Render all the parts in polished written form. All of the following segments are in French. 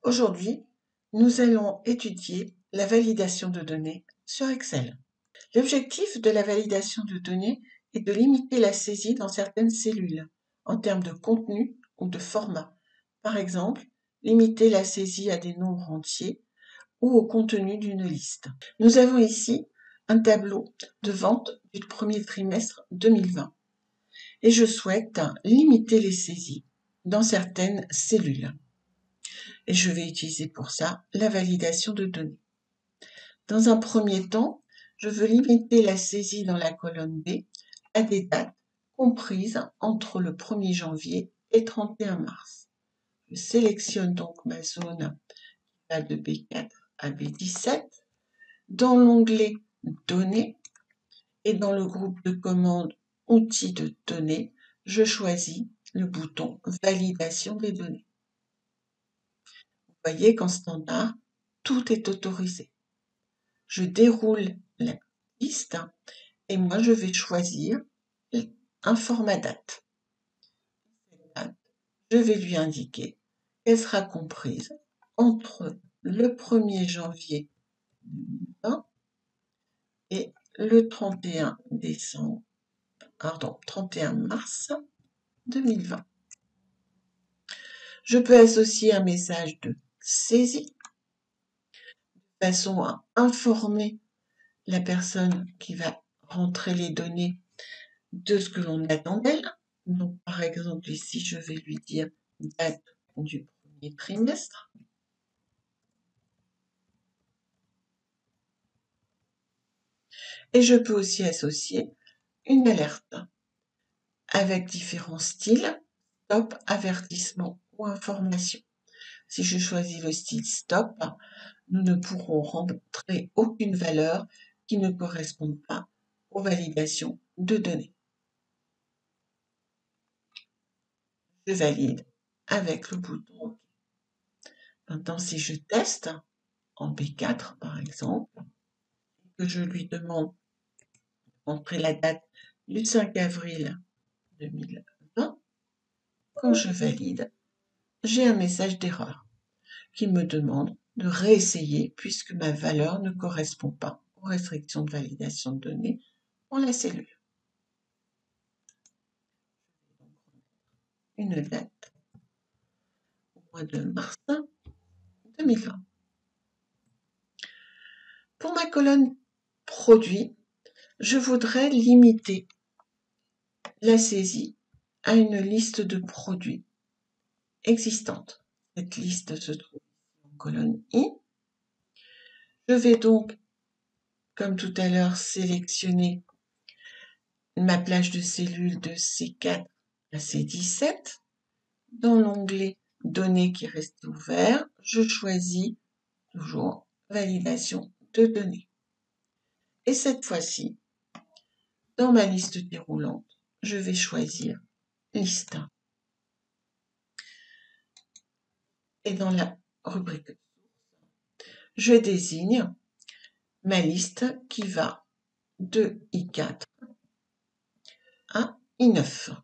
Aujourd'hui, nous allons étudier la validation de données sur Excel. L'objectif de la validation de données est de limiter la saisie dans certaines cellules, en termes de contenu ou de format. Par exemple, limiter la saisie à des nombres entiers ou au contenu d'une liste. Nous avons ici un tableau de vente du premier trimestre 2020 et je souhaite limiter les saisies dans certaines cellules. Et je vais utiliser pour ça la validation de données. Dans un premier temps, je veux limiter la saisie dans la colonne B à des dates comprises entre le 1er janvier et 31 mars. Je sélectionne donc ma zone qui va de B4 à B17. Dans l'onglet Données et dans le groupe de commandes Outils de données, je choisis le bouton Validation des données. Vous voyez qu'en standard, tout est autorisé. Je déroule la liste et moi je vais choisir un format date. Je vais lui indiquer qu'elle sera comprise entre le 1er janvier 2020 et le 31 mars 2020. Je peux associer un message de saisie de façon à informer la personne qui va rentrer les données de ce que l'on attend d'elle. Donc, par exemple, ici, je vais lui dire date du premier trimestre. Et je peux aussi associer une alerte avec différents styles, stop, avertissement ou information. Si je choisis le style stop, nous ne pourrons rentrer aucune valeur qui ne corresponde pas aux validations de données. Je valide avec le bouton OK. Maintenant, si je teste en B4 par exemple, que je lui demande d'entrer la date du 5 avril 2020, quand je valide, j'ai un message d'erreur qui me demande de réessayer puisque ma valeur ne correspond pas aux restrictions de validation de données pour la cellule. Une date au mois de mars 2020. Pour ma colonne produit, je voudrais limiter la saisie à une liste de produits existante. Cette liste se trouve en colonne I. Je vais donc, comme tout à l'heure, sélectionner ma plage de cellules de C4 à C17. Dans l'onglet Données qui reste ouvert, je choisis toujours Validation de données. Et cette fois-ci, dans ma liste déroulante, je vais choisir Liste. Et dans la rubrique je désigne ma liste qui va de I4 à I9.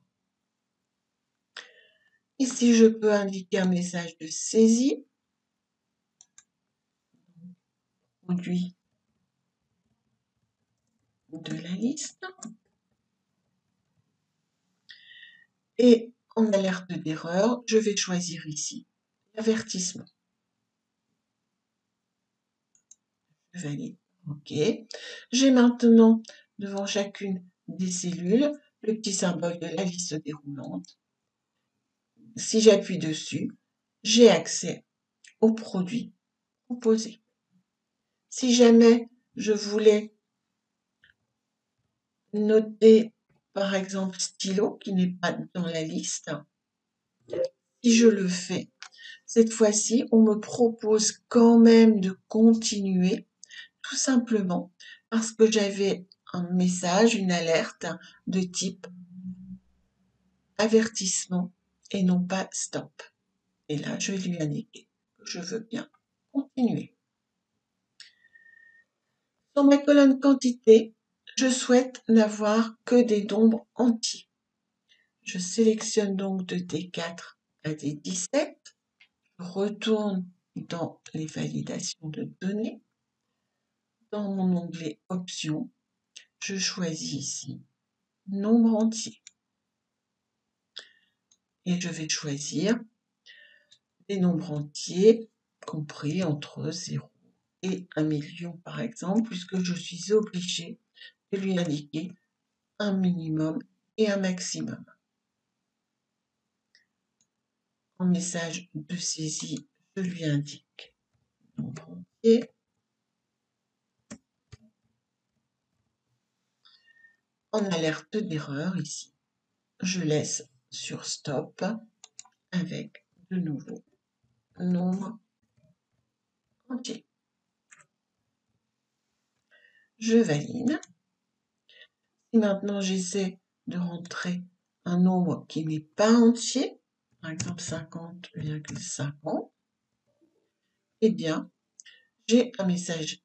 Ici, je peux indiquer un message de saisie. Produit de la liste. Et en alerte d'erreur, je vais choisir ici l'avertissement. Je valide. OK. J'ai maintenant devant chacune des cellules le petit symbole de la liste déroulante. Si j'appuie dessus, j'ai accès aux produits proposés. Si jamais je voulais noter, par exemple, stylo, qui n'est pas dans la liste, si je le fais, cette fois-ci, on me propose quand même de continuer, tout simplement parce que j'avais un message, une alerte de type avertissement et non pas stop. Et là, je vais lui indiquer que je veux bien continuer. Dans ma colonne quantité, je souhaite n'avoir que des nombres entiers. Je sélectionne donc de D4 à D17, je retourne dans les validations de données. Dans mon onglet Options, je choisis ici Nombre entier. Et je vais choisir des nombres entiers compris entre 0 et 1 million par exemple, puisque je suis obligée de lui indiquer un minimum et un maximum. En message de saisie, je lui indique nombre entier. En alerte d'erreur ici, je laisse sur stop avec de nouveau nombre entier. Je valide. Si maintenant j'essaie de rentrer un nombre qui n'est pas entier, par exemple 50,50, eh bien, j'ai un message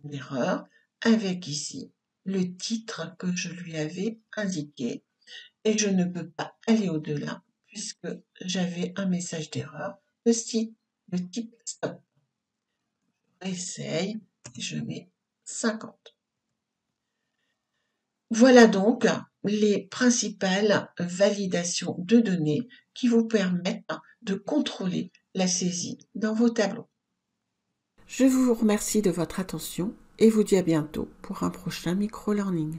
d'erreur avec ici le titre que je lui avais indiqué et je ne peux pas aller au-delà puisque j'avais un message d'erreur de type stop. Je réessaye et je mets 50. Voilà donc les principales validations de données qui vous permettent de contrôler la saisie dans vos tableaux. Je vous remercie de votre attention et vous dis à bientôt pour un prochain micro-learning.